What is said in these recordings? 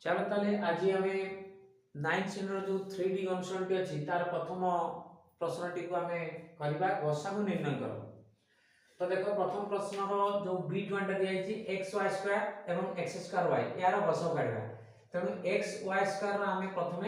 चलो ताले आज आम 9th श्रेणी जो 3D गणसंख्या अच्छी तार प्रथम प्रश्नटी को आम करवा गसागु निर्णय कर। तो देखो प्रथम प्रश्न जो B1 दिखाई एक्स वाई स्क्वायर एवं एक्स स्क्वायर वाई यार गसक काढ़ा तेणु एक्स वाई स्क्वायर आम प्रथम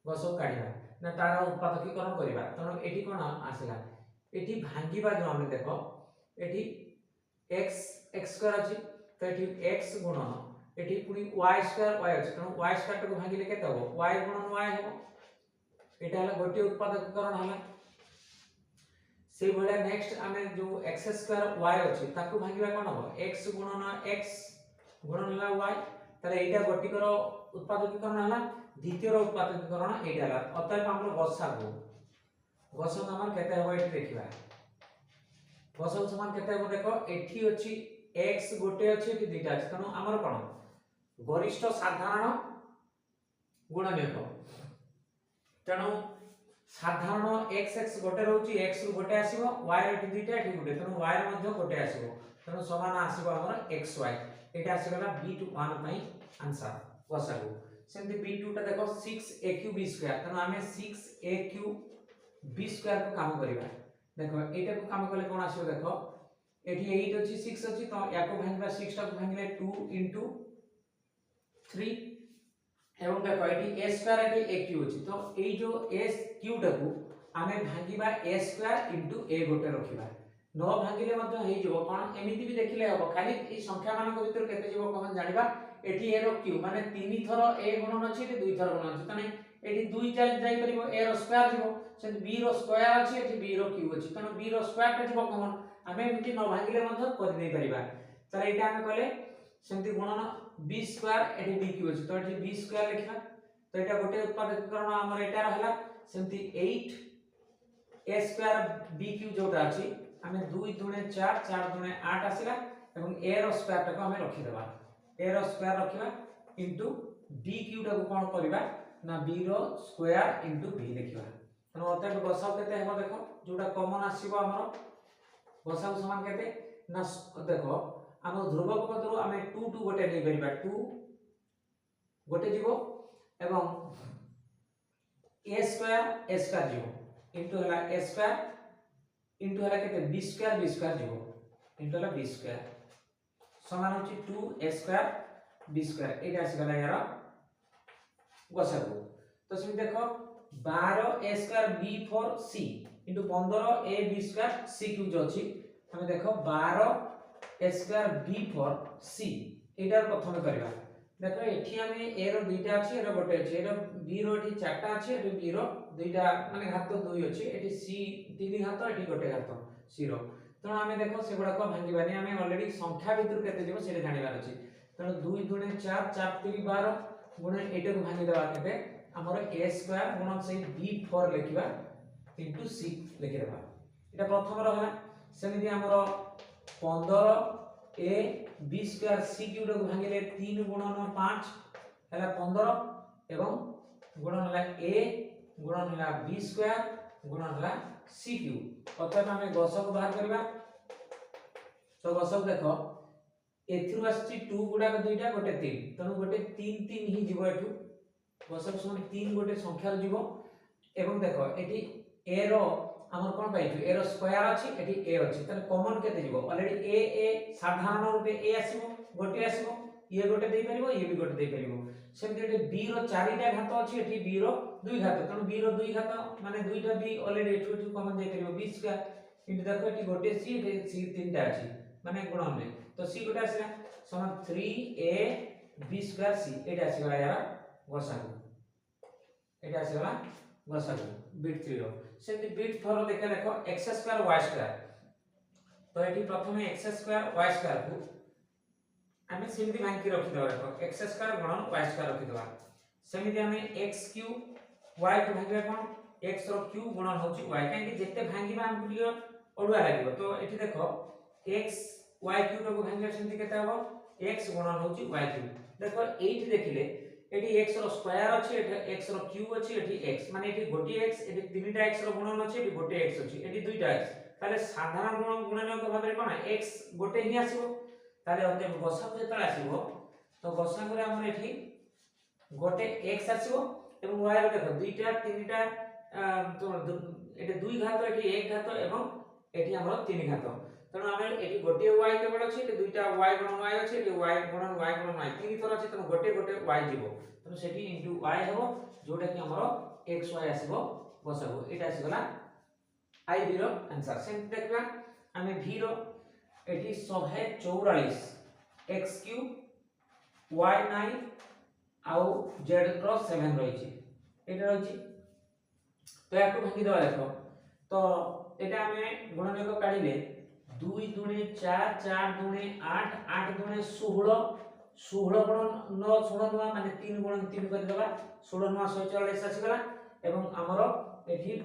गसक काढ़ा ना तार उत्पादकीकरण करवा तेणु ये कौन आसला ये भांगा जो आम देख ये एक्स एक्स स्क्वायर अच्छी तो ये एक्स गुणन एठी पुनी y स्क्वायर y अछि तेणु y स्क्वायर को भागिले केते हो y गुणन y हो एटा हला गोटे उत्पादककरण हला से भले नेक्स्ट आमे जो x स्क्वायर y अछि ताकू भागिबा कोन हो x गुणन x गुणन हला y ताले एटा गोटिकर उत्पादककरण हला द्वितीय उत्पादककरण एटा हला अतः हमर गसागु हमर केते हो एठी देखिबा गसागु समान केते हो देखो एठी अछि x गोटे अछि एठी दुईटा अछि तेणु हमर कोन गरिष्ठ साधारण गुणनीयक तेणु साधारण x x गोटे रहउची x रु गोटे आसीबो y रे दुईटा एठी गोटे तेणु y रे मध्ये गोटे आसीबो तेणु समान आसीबो हमर xy एटा आसीगला b1 पई आंसर गसागु सेमति b2 टा देखो 6aq b² तेणु आमे 6aq b² को काम करिबा देखो एटा को काम करले कोन आसीबो देखो एठी 8 अछि 6 अछि तो याको भांगिबा 6 टा को भांगिले 2 3 एवं देखो eighty a square eighty a Q अछि तो एई जो a क्यू टाकू आमे भांगिबा a स्क्वायर इनटू a गोटे रखिबा न भांगिले मध्य हेइ जबो कोन एमिति भी देखिले हबो खाली ई संख्या मान को भीतर केते जबो कोन जानिबा एटी a रो क्यू माने 3 थरो a गुणन अछि एटी 2 थरो गुणन अछि तने एटी 2 जाई परिबो a रो स्क्वायर जबो से b रो स्क्वायर अछि एटी b रो क्यू अछि तने b रो स्क्वायर टा जबो कोन आमे एमिति न भांगिले मध्य कर दे परिबा तरे एटा आमे कहले सेमति गुणन b square eighty b Q अछि तो एटी b स्क्वायर लिखा तो एटा गोटे उत्पादककरण हमर एटा रहला सेमति 8 a स्क्वायर b क्यू जोटा अछि हमें 2 दुने 4 4 दुने 8 आसीला एवं a रो स्क्वायर टाको हमें रखि देबा a रो स्क्वायर रखिबा इनटू b क्यू टाको कोन करबा ना b रो स्क्वायर इनटू b लिखिबा तनो अतः गसाउ केते हेबो देखो जोटा कॉमन आसीबो हमर गसाउ समान केते ना देखो हम ध्रुवक पदरु हमें 2 2 गोटे नै परिबा 2 गोटे जीवो एवं a स्क्वायर जीवो इनटू हला a स्क्वायर इनटू हला केते b स्क्वायर जीवो इनटू हला b स्क्वायर समान होची 2 a स्क्वायर b स्क्वायर एटा आसी गला यार गसागु तो सेम देखो 12 a square b for c into 15 a b square c Q जो अछि हमें देखो 12 a square b for c एटा प्रथम करबा देखो एठी हमें a रो दुईटा अछि एरो गोटे अछि एरो b रो एठी चारटा अछि एरो b रो दुईटा माने घात 2 अछि एठी c तीन घात एठी गोटे घात c रो तो हमें देखो से गुडा को भांगिबानी हमें ऑलरेडी संख्या भीतर केते जेबो सेले जानिबार अछि तो 2 दुने 4 4 3 12 गुणे एटा को भांगी देबा केते हमर a स्क्वायर गुणन से b4 लिखिबा इनटू c लिखि देबा एटा प्रथम रहला सेमिति हमर 15 a b square c cube को भांगिले 3 गुणन 5 हला 15 एवं गुणन हला a गुणन हला b स्क्वायर गुणन हला c क्यूब अतः हमें गसक बाहर करबा तो गसक देखो एथिरु आछि 2 गुडा के दुईटा गोटे 3 तनु गोटे 3 3 ही जीवो एठु गसक समान 3 गोटे संख्या जीवो एवं देखो एठी a रो हमर कोन पाइछु a रो स्क्वायर अछि एठी a अछि तने कॉमन केते जीवो ऑलरेडी a साधारण रूपे a आसीबो गोटे आसीबो ये गोटे देई परिबो ये भी गोटे देई परिबो सेमते एठी b रो 4 टा घात अछि एठी b रो 2 घात तनु b रो 2 घात माने दुईटा b ऑलरेडी एठु कॉमन देई परिबो b स्क्वायर इनटू देखो एठी गोटे c एठी c तीनटा अछि माने गुणन में तो c गोटे आसीला समान 3a b स्क्वायर c एटा आसीगला यार गसागु एटा आसीगला गसागु बिट 3 रो सेमति बिट 4 रो देखो x स्क्वायर y स्क्वायर तो एठी प्रथमे x स्क्वायर y स्क्वायर को आमे सेमति भांगी रखि दबा देखो x स्क्वायर गुणन y स्क्वायर रखि दबा सेमति आमे x क्यूब y को भांगिबा कोन x रो क्यूब गुणन होची y काहे कि जेते भांगिबा हम लियो ओडुआ लागिबो तो एठी देखो x y क्यूब को भांगिबा सेमति केते हबो x गुणन होची y क्यूब देखो एठी देखिले एठी x रो स्क्वायर अछि एठी x रो क्यूब अछि एठी x माने एठी गोटी x एठी तीनटा x रो गुणन अछि एठी गोटे x अछि एठी दुईटा x ताले साधारण गुणन को भाबरे कोन x गोटे ही आसीबो ताले अते गसागु जेतला आसीबो तो गसागु रे हमर एठी गोटे x आसीबो एवं y रो देखो दुईटा तीनटा एटे दुई घात एटी एक घात एवं एटी हमर तीन घात तेणु आमे एटी गोटे y केवल अछि एटी दुईटा y गुणन y अछि एटी y गुणन y तीन थर अछि तेणु गोटे गोटे y जीवो तेणु सेठी इनटू y हेबो जोटा कि हमर xy आसीबो बसाबो एटा आसी गला i v रो आंसर से देखबा आमे v रो एटी 144 x क्यूब y 9 आउ z क्रॉस 7 रही छी एटा रही छी तो याको भांगी दवा देखो तो एटा हमें गुणनक काढिले 2 दुणे 4 4 दुणे 8 8 दुणे 16 16 गुणन 9 16 9 माने 3 गुणन 3 कर देबा 16 9 144 आसी गला एवं हमरो एठी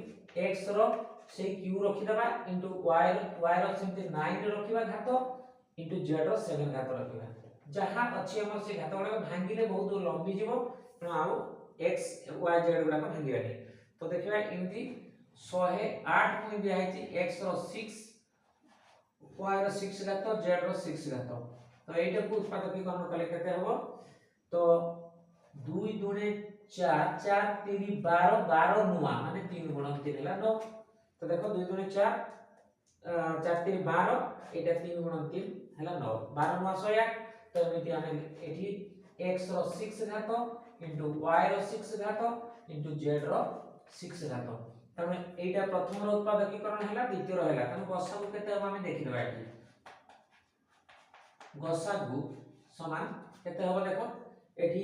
x रो से q रखि देबा इनटू y रो सेमते 9 रे रखिबा घात इनटू z रो 7 घात रखिबा जहां अछि हमर से घात गुडा भांगिले बहुत लंबी जीवो तेणु आउ x y z गुडा भांगिबानी तो देखिबा इनती 108 पुनी दिया है x रो 6 y रो 6 घात z रो 6 घात तो एटा को उत्पादक कर्ण कले केते हबो तो 2 दुणे 4 4 3 12 12 नुआ माने 3 गुणन 3 हला 9 तो देखो 2 दुणे 4 4 3 12 एटा 3 गुणन 3 हला 9 12 नुआ 108 तो एमिति आमे एठी x रो 6 घात इनटू y रो 6 घात इनटू z रो 6 घात तमे एटा प्रथम रो उत्पादकीकरण हैला द्वितीय रो हैला तमे गसागु केते हम देखि देबा एठी गसागु समान केते होबो देखो एठी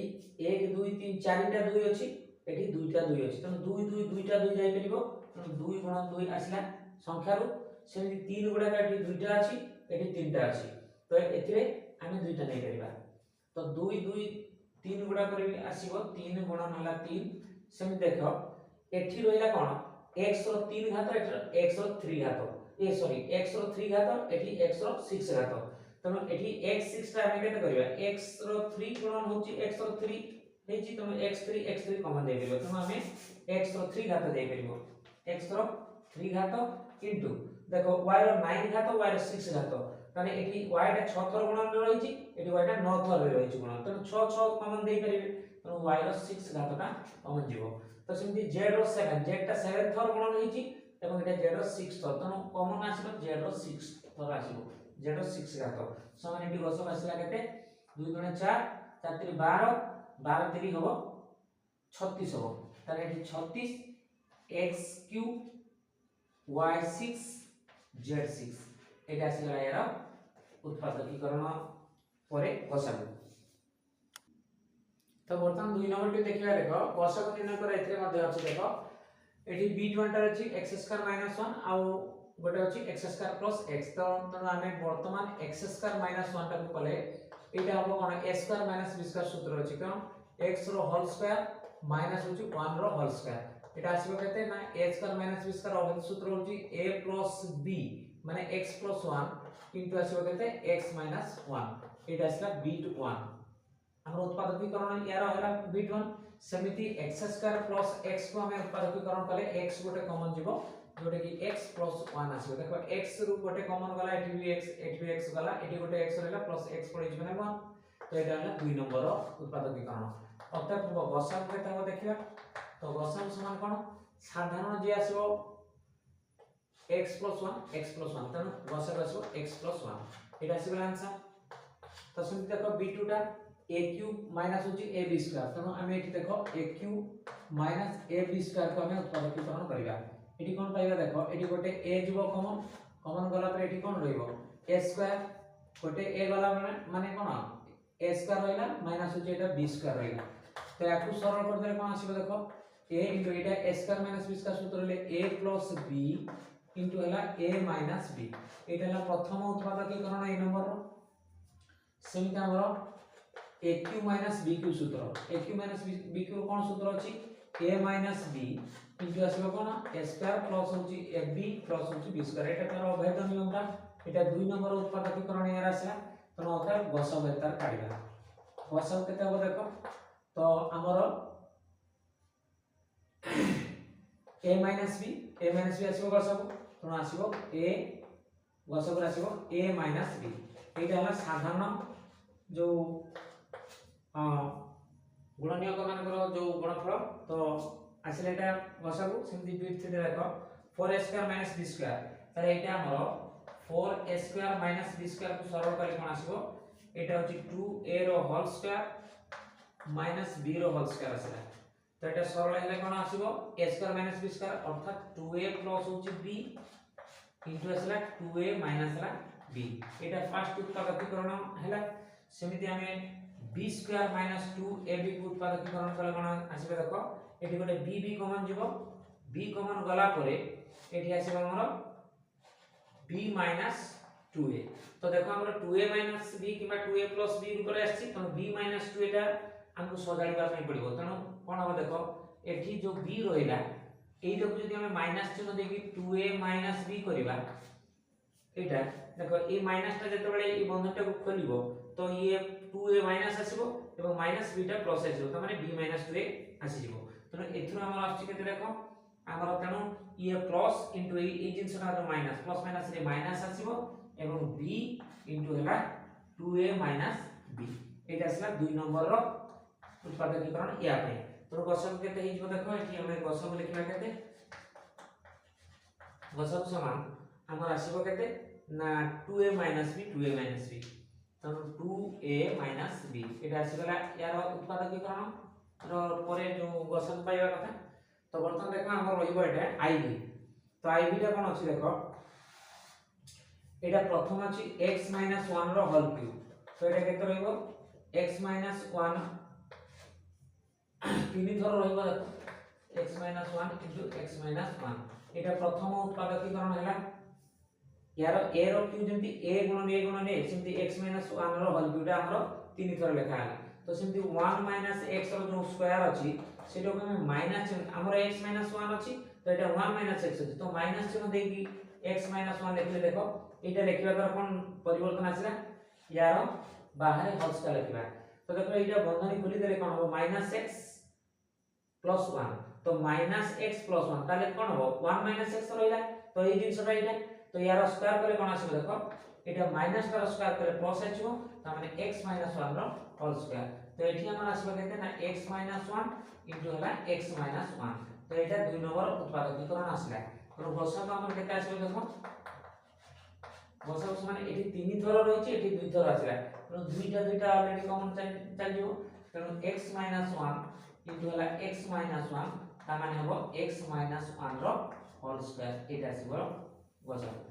1 2 3 4टा 2 अछि एठी 2टा 2 अछि तमे 2 2 2टा 2 जाय परिबो तमे 2 गुणन 2 आसला संख्या रो सेमि 3 गुडा एठी 2टा अछि एठी 3टा अछि तो एथिरे आमे 2टा नै परिबा तो 2 2 3 गुडा करी आसीबो 3 गुणन हला 3 सेमि देखो एठी रहिला कोन x रो 3 घात एठी x रो 3 घात ए सॉरी x रो 3 घात एठी x रो 6 घात तमे एठी x6 टा हम केते करबा x रो 3 गुणन होची x रो 3 हेची तमे x3 कॉमन दे दिबो तमे हमें x रो 3 घात दे परिबो x रो 3 घात इनटू देखो y रो 9 घात y रो 6 घात तने एठी y टा 6 थर गुणन रहिची एठी y टा 9 थर रहिची गुणन तने 6 6 कॉमन दे परिबे तने y रो 6 घात टा कॉमन जीवो तो सेमती z रो 7 z टा 7 थर गुणन होईची एवं एटा z रो 6 थर तने कॉमन आसीबो z रो 6 थर आसीबो z रो 6 घात समान एटी गसक आसीला केते 2 गुणे 4 4 3 12 12 3 होबो 36 होबो तने eighty 36 x cube y 6 z 6 एटा आसीला यार उत्पादकीकरण परे गसागु तो बर्तमान 2 नंबर टी देखिबा देखो गसागु निर्णय कर एथरे मध्ये अछि देखो एठी b1 टा अछि x² - 1 आउ गोटे अछि x² + x तो आमे वर्तमान x² - 1 टा को कले एटा हबो कोन a² - b² सूत्र अछि कोन x रो होल स्क्वायर माइनस होछि 1 रो होल स्क्वायर एटा आसीबो केते ना a² - b² अभिन्न सूत्र होछि a + b माने x + 1 किंतु आसीबो केते x - 1 एटा आसला b1 हमर उत्पादकीकरण यार होला b1 समिति x² + x को हमें उत्पादकीकरण कले x गोटे कॉमन जीवो जोटे कि x + 1 आसीबो देखो x रु गोटे कॉमन गला एठी भी x गला एठी गोटे x रहला प्लस x पड़ि जबने 1 तो एटा होला 2 नंबर रो उत्पादकीकरण अर्थात गसागु केते हम देखिबा तो गसागु समान कोन साधारण जे आसीबो x + 1 तनो गसागु आसीबो x + 1 एटा आसीबो आंसर तो समिति देखो b2 टा a³ माइनस होची ab² तनो हमें एठी देखो a³ माइनस ab² को हमें उत्पादकीकरण करिबा एठी कोन पाइबा देखो एठी गोटे a जीवो कॉमन कॉमन गला पर एठी कोन रहइबो a² गोटे a गला माने कोन a² रहइला माइनस होची एटा b² रहइला तो याकु सरल कर देले कोन आसीबो देखो a into Etah a² - b² सूत्र ले a + b इनटू हला a - b एटा हला प्रथम उत्पादकीकरण ए नंबर रो सेमिता हमरो aq - bq सूत्र aq - bq कोन सूत्र अछि a - b इनटू आसीबो कोन a² प्लस होची ab प्लस होची b² एटा तार अभेद नियम ता एटा 2 नंबर उत्पादकीकरण यार आसला तो अर्थात गसागु वेक्टर काढिबा गसागु केते हो देखो तो हमरो a - b आसीबो गसागु तो आसीबो a गसागु आसीबो a - b एटा हला साधारण जो गुणनीयक मानकर जो गुणफल तो आसिले एटा गसागु सेमति बीट थ्री देखो 4a² - b² तारे एटा हमरो 4a² - b² को सरल कले कोन आसीबो एटा होची 2a रो होल स्क्वायर माइनस b रो होल स्क्वायर आसीला तो एटा सरल हेले कोन आसीबो a² - b² अर्थात 2a प्लस होची b इनटू आसीला 2a माइनस ला b एटा फर्स्ट उत्पादकीकरण हैला सेमिति हमें b² - 2ab को उत्पादकीकरण कले कोन आसीबे देखो एठी गोटे b कॉमन जीवो b कॉमन गला परे एठी आसीबो हमर b - 2a तो देखो हमर 2a - b किबा 2a + b ऊपर आछि त b - 2 एटा हमको सजाड़िबा नै पड़िबो तनो कोन हो देखो एठी जो b रहिला एई देखो जदि हम माइनस चिन्ह देकी 2a - b करिबा एटा देखो ए माइनस ता जते बेले ए बंधनटा को खोलिबो तो ये 2a माइनस आसीबो एवं माइनस b टा प्लस आसीबो त माने b - 2a आसीबो तनो एथुर हमर आछि केते देखो हमर तनो ये प्लस इनटू ए जिंसना तो माइनस प्लस माइनस रे माइनस आसीबो एवं b इनटू हैला 2a - b एटा आसला 2 नंबर रो उत्पादकीकरण या पे तो गसक केते हिजबो देखो एठी हम गसक लिखला केते गसक समान हमर आसीबो केते ना 2a - b 2a - b तो 2a - b एटा आसीगला यार उत्पादकीकरण रो परे जो गसक पाइबा कथा तो बर्तन देखो हमर रहिबो एटा iv तो iv टा कोन अछि देखो एटा प्रथम अछि x - 1 रो होल क्यूब तो एटा केते रहिबो x - 1 तीन थर रहिबो देखो x - 1 x - 1 एटा प्रथम उत्पादकीकरण हैला यार a रो क्यूब जेंति a गुणन a सेंति x - 1 रो होल क्यूब हमरो तीन थर लेखा हैला तो सेंति 1 - x रो जो स्क्वायर अछि सेटा को हम माइनस हमरो x - 1 अछि तो एटा 1 - x अछि तो माइनस चिन्ह देकी x - 1 लिखले देखो एटा लिखिबा द्वारा कोन परिवर्तन आसिला यार बाहर होल स्क्वायर लिखिबा तो देखो एटा बंधनी खोली देले कोन हो -x + 1 तो -x + 1 ताले कोन हो 1 - x रहिला तो ए जिंसटा एटा तो यार स्क्वायर करे कोन आसीबो देखो एटा माइनस का स्क्वायर करे प्लस आछिबो त माने x - 1 रो होल स्क्वायर तो एठी हमर आसीबो केते ना x - 1 इनटू हला x - 1 तो एटा 2 नंबर उत्पादकीकरण आसीला तो गसक हमर केते आसीबो देखो गसक माने एठी 3 थर रहिछि एठी 2 थर आसीला तो दुईटा ऑलरेडी कॉमन चल जिवो तेनो x - 1 इनटू हला x - 1 ता माने हबो x - 1 रो होल स्क्वायर एटा आसीबो गसक